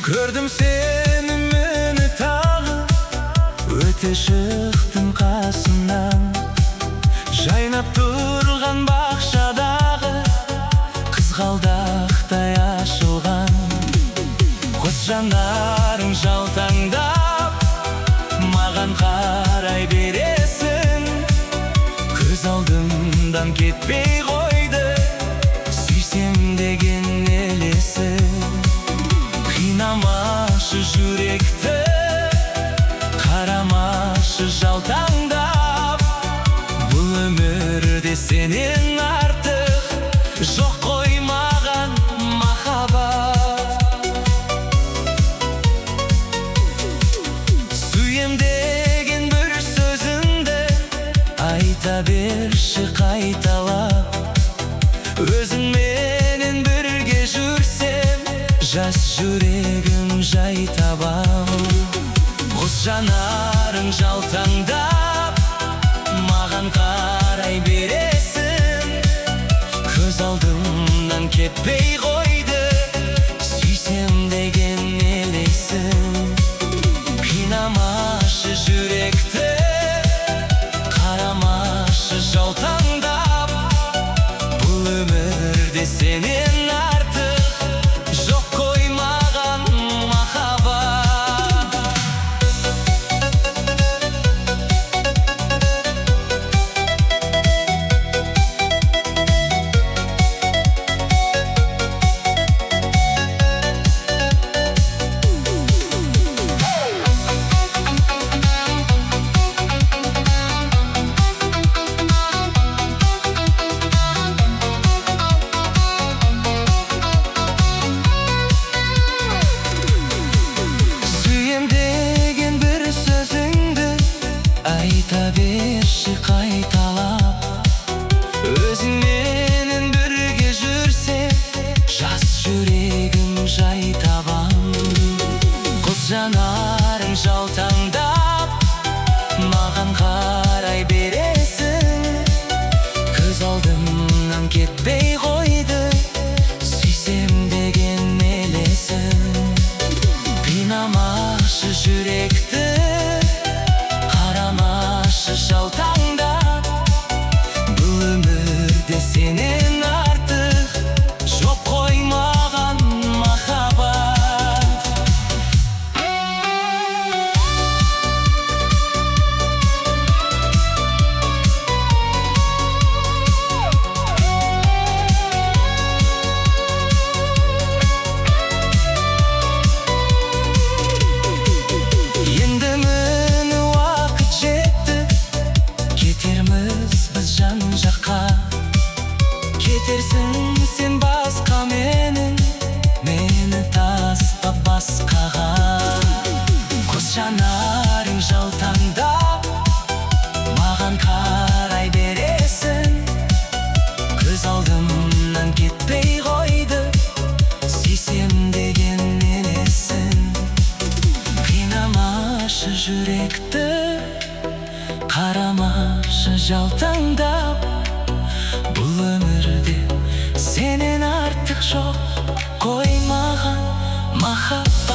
Gördüm seni meni tagı, öte şıktın kasından. Жайнап турган бакчадагы кызгалдактай ашылган. Көз жандарың жалтаңдап, маған карай бересің. Көз алдымдан кетпей койду, сүйсем деген элесің. Кыйнамашы жүректі, карамашы жалтаңдап. Бұл өмірде сенен артық жоқ қой маған махаббат. Сүйем деген бір сөзіңді айта берші қайталап. Өзің менен бірге жүрсем, жас жүрегім жай табам. Қос жанарың жалтаңдап, маған қарай бересің. Көз алдымнан кетпей қойды, сүйсем деген елесің. Қинамашы жүректі, қарамашы жалтаңдап. Бұл өмірде сенен артық жоқ қой маған махаббат. Айта берші қайталап. Өзің менен бірге жүрсем, жас жүрегім жай табам. Қос жанарың жалтаңдап, маған қарай бересің. Көз алдымнан кетпей қойды, сүйсем деген елесің. Қинамашы жүректі, жалтаңдап. Бұл өмірде сенен артық жоқ қой маған махаббат. Енді міне уақыт жетті, кетерміз біз жан жаққа. Кетерсің сен басқа менен, мені тастап басқаға. Көз жанарың жалтаңдап, маған қарай бересің. Көз алдымнан кетпей қойды, сүйсем деген елесің. Қинамашы жүректі, қарамашы жалтаңдап. Бұл өмірде сенен артық жоқ қой маған махаббат.